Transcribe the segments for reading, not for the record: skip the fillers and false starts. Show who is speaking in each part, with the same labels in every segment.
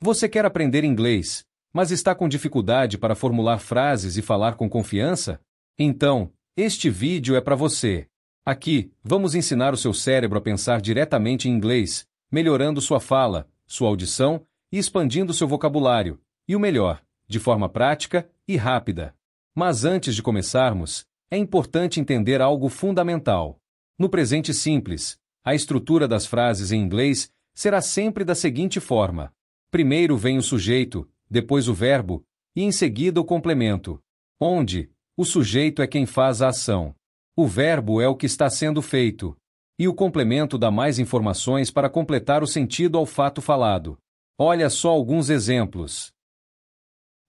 Speaker 1: Você quer aprender inglês, mas está com dificuldade para formular frases e falar com confiança? Então, este vídeo é para você. Aqui, vamos ensinar o seu cérebro a pensar diretamente em inglês, melhorando sua fala, sua audição e expandindo seu vocabulário, e o melhor, de forma prática e rápida. Mas antes de começarmos, é importante entender algo fundamental. No presente simples, a estrutura das frases em inglês será sempre da seguinte forma: primeiro vem o sujeito, depois o verbo, e em seguida o complemento, onde o sujeito é quem faz a ação. O verbo é o que está sendo feito, e o complemento dá mais informações para completar o sentido ao fato falado. Olha só alguns exemplos.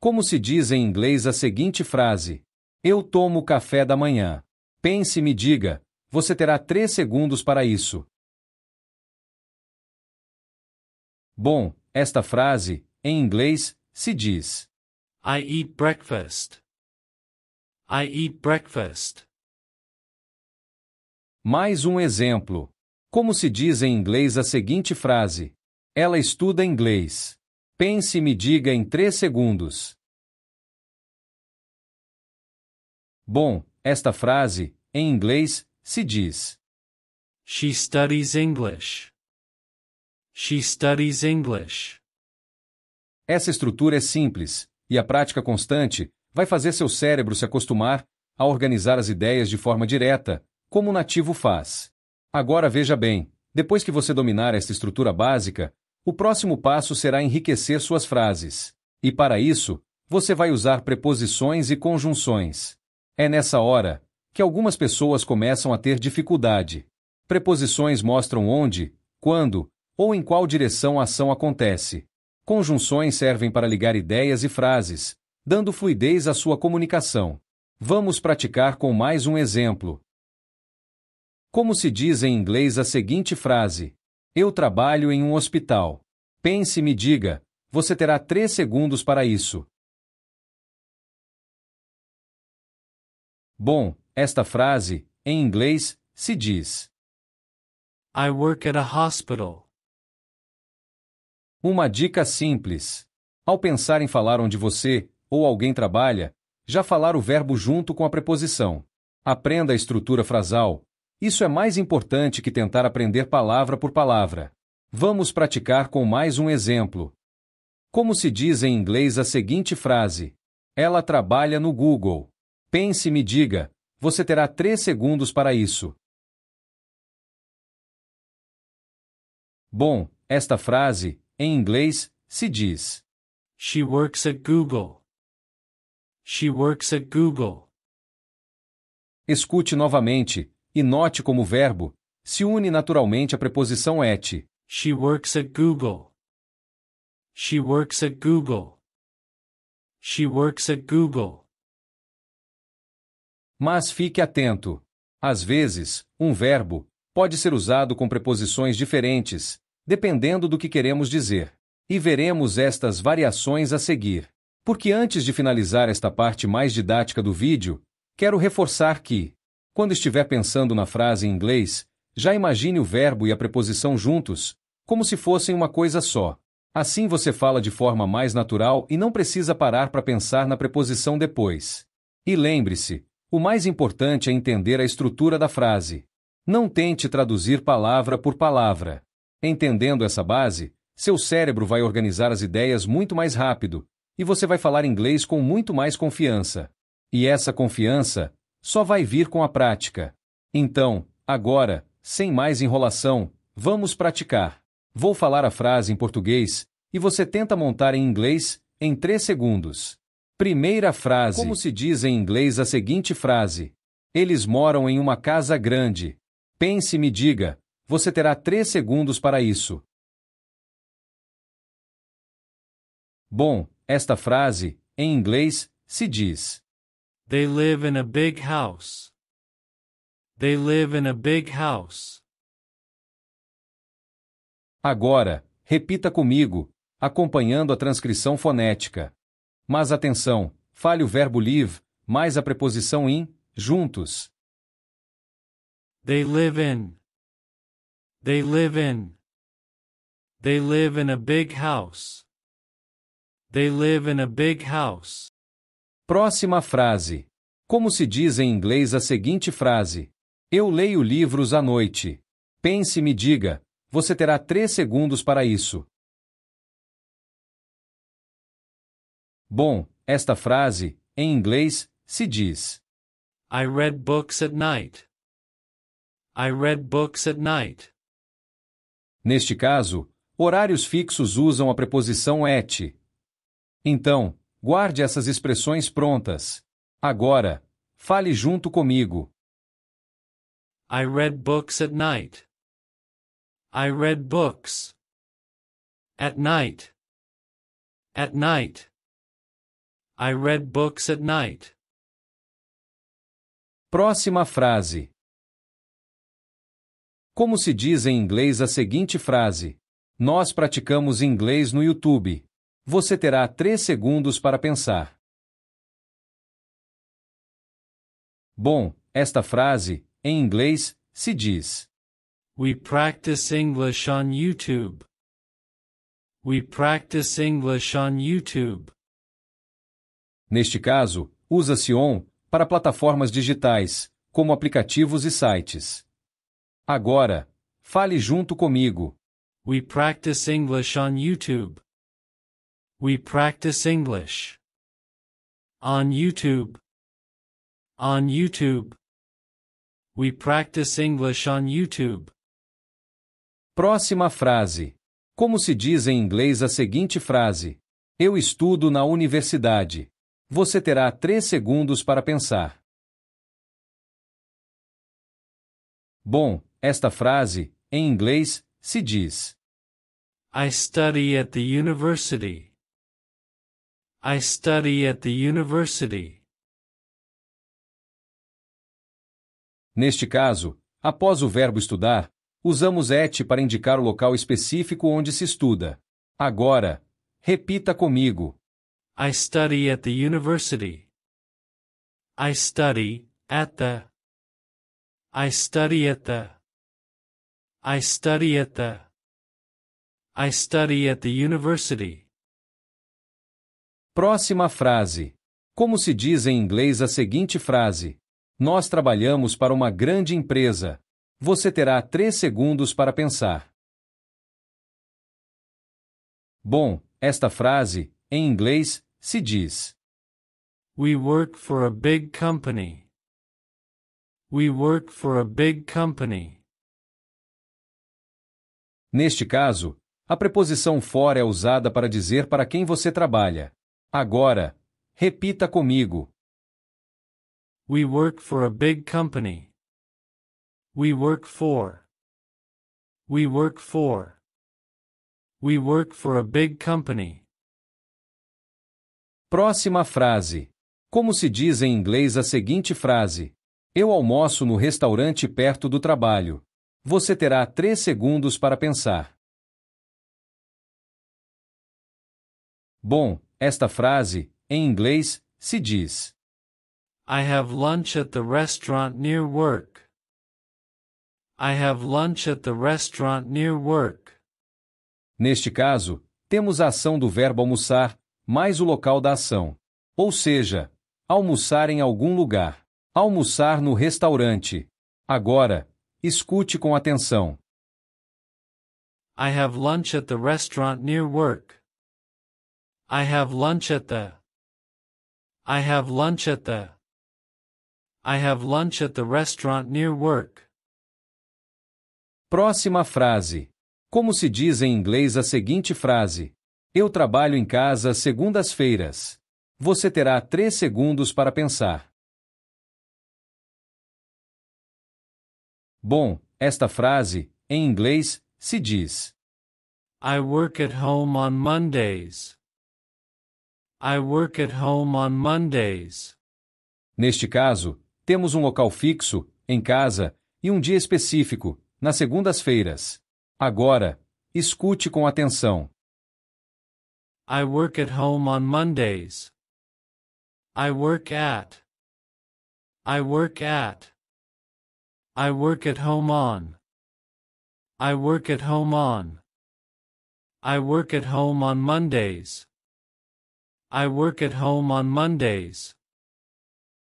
Speaker 1: Como se diz em inglês a seguinte frase: eu tomo café da manhã. Pense e me diga. Você terá 3 segundos para isso. Bom, esta frase, em inglês, se diz:
Speaker 2: I eat breakfast. I eat breakfast.
Speaker 1: Mais um exemplo. Como se diz em inglês a seguinte frase: ela estuda inglês. Pense e me diga em 3 segundos. Bom, esta frase, em inglês, se diz:
Speaker 2: She studies English. She studies English.
Speaker 1: Essa estrutura é simples, e a prática constante vai fazer seu cérebro se acostumar a organizar as ideias de forma direta, como o nativo faz. Agora veja bem, depois que você dominar esta estrutura básica, o próximo passo será enriquecer suas frases. E para isso, você vai usar preposições e conjunções. É nessa hora que algumas pessoas começam a ter dificuldade. Preposições mostram onde, quando ou em qual direção a ação acontece. Conjunções servem para ligar ideias e frases, dando fluidez à sua comunicação. Vamos praticar com mais um exemplo. Como se diz em inglês a seguinte frase: eu trabalho em um hospital. Pense e me diga. Você terá 3 segundos para isso. Bom, esta frase, em inglês, se diz:
Speaker 2: I work at a hospital.
Speaker 1: uma dica simples. Ao pensar em falar onde você ou alguém trabalha, já falar o verbo junto com a preposição. Aprenda a estrutura frasal. Isso é mais importante que tentar aprender palavra por palavra. Vamos praticar com mais um exemplo. Como se diz em inglês a seguinte frase: ela trabalha no Google. Pense e me diga. Você terá 3 segundos para isso. Bom, esta frase, em inglês, se diz:
Speaker 2: She works at Google. She works at Google.
Speaker 1: escute novamente, e note como o verbo se une naturalmente à preposição at.
Speaker 2: She works at Google. She works at Google. She works at Google.
Speaker 1: Mas fique atento. Às vezes, um verbo pode ser usado com preposições diferentes, dependendo do que queremos dizer. E veremos estas variações a seguir. Porque antes de finalizar esta parte mais didática do vídeo, quero reforçar que, quando estiver pensando na frase em inglês, já imagine o verbo e a preposição juntos, como se fossem uma coisa só. Assim você fala de forma mais natural e não precisa parar para pensar na preposição depois. E lembre-se, o mais importante é entender a estrutura da frase. Não tente traduzir palavra por palavra. Entendendo essa base, seu cérebro vai organizar as ideias muito mais rápido, e você vai falar inglês com muito mais confiança. E essa confiança só vai vir com a prática. Então, agora, sem mais enrolação, vamos praticar. Vou falar a frase em português, e você tenta montar em inglês, em 3 segundos. Primeira frase. Como se diz em inglês a seguinte frase: eles moram em uma casa grande. Pense e me diga. Você terá 3 segundos para isso. Bom, esta frase, em inglês, se diz:
Speaker 2: They live in a big house. They live in a big house.
Speaker 1: agora, repita comigo, acompanhando a transcrição fonética. Mas atenção, fale o verbo live, mais a preposição in, juntos.
Speaker 2: They live in. They live in. They live in a big house. They live in a big house.
Speaker 1: Próxima frase. Como se diz em inglês a seguinte frase? Eu leio livros à noite. Pense e me diga. Você terá 3 segundos para isso. Bom, esta frase, em inglês, se diz:
Speaker 2: I read books at night. I read books at night.
Speaker 1: Neste caso, horários fixos usam a preposição at. Então, guarde essas expressões prontas. Agora, fale junto comigo.
Speaker 2: I read books at night. I read books. At night. At night. I read books at night.
Speaker 1: Próxima frase. Como se diz em inglês a seguinte frase? Nós praticamos inglês no YouTube. Você terá 3 segundos para pensar. Bom, esta frase, em inglês, se diz:
Speaker 2: We practice English on YouTube. We practice English on YouTube.
Speaker 1: Neste caso, usa-se on para plataformas digitais, como aplicativos e sites. Agora, fale junto comigo.
Speaker 2: We practice English on YouTube. We practice English. On YouTube. On YouTube. We practice English on YouTube.
Speaker 1: Próxima frase. Como se diz em inglês a seguinte frase? Eu estudo na universidade. Você terá 3 segundos para pensar. Bom, esta frase, em inglês, se diz:
Speaker 2: I study at the university. I study at the university.
Speaker 1: Neste caso, após o verbo estudar, usamos at para indicar o local específico onde se estuda. Agora, repita comigo.
Speaker 2: I study at the university. I study at the. I study at the. I study at the. I study at the university.
Speaker 1: Próxima frase. Como se diz em inglês a seguinte frase? Nós trabalhamos para uma grande empresa. Você terá 3 segundos para pensar. Bom, esta frase, em inglês, se diz:
Speaker 2: We work for a big company. We work for a big company.
Speaker 1: Neste caso, a preposição for é usada para dizer para quem você trabalha. Agora, repita comigo.
Speaker 2: We work for a big company. We work for. We work for. We work for a big company.
Speaker 1: Próxima frase. Como se diz em inglês a seguinte frase? Eu almoço no restaurante perto do trabalho. Você terá 3 segundos para pensar. Bom, esta frase, em inglês, se diz:
Speaker 2: I have lunch at the restaurant near work. I have lunch at the restaurant near work.
Speaker 1: Neste caso, temos a ação do verbo almoçar, mais o local da ação. Ou seja, almoçar em algum lugar. Almoçar no restaurante. Agora, escute com atenção.
Speaker 2: I have lunch at the restaurant near work. I have lunch at the. I have lunch at the. I have lunch at the restaurant near work.
Speaker 1: Próxima frase. Como se diz em inglês a seguinte frase? Eu trabalho em casa segundas-feiras. Você terá 3 segundos para pensar. Bom, esta frase, em inglês, se diz:
Speaker 2: I work at home on Mondays. I work at home on Mondays.
Speaker 1: Neste caso, temos um local fixo, em casa, e um dia específico, nas segundas-feiras. Agora, escute com atenção.
Speaker 2: I work at home on Mondays. I work at. I work at. I work at home on. I work at home on. I work at home on Mondays. I work at home on Mondays.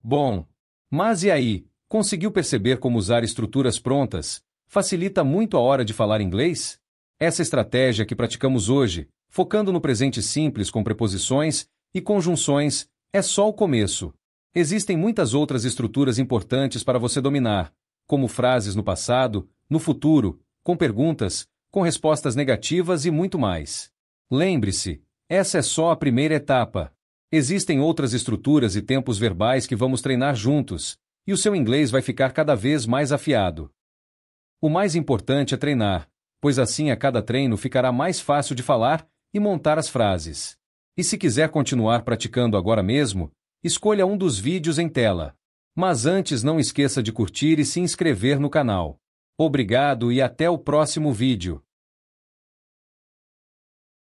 Speaker 1: Bom. Mas e aí, conseguiu perceber como usar estruturas prontas facilita muito a hora de falar inglês? Essa estratégia que praticamos hoje, focando no presente simples com preposições e conjunções, é só o começo. Existem muitas outras estruturas importantes para você dominar, como frases no passado, no futuro, com perguntas, com respostas negativas e muito mais. Lembre-se, essa é só a primeira etapa. Existem outras estruturas e tempos verbais que vamos treinar juntos, e o seu inglês vai ficar cada vez mais afiado. O mais importante é treinar, pois assim a cada treino ficará mais fácil de falar e montar as frases. E se quiser continuar praticando agora mesmo, escolha um dos vídeos em tela. Mas antes não esqueça de curtir e se inscrever no canal. Obrigado e até o próximo vídeo.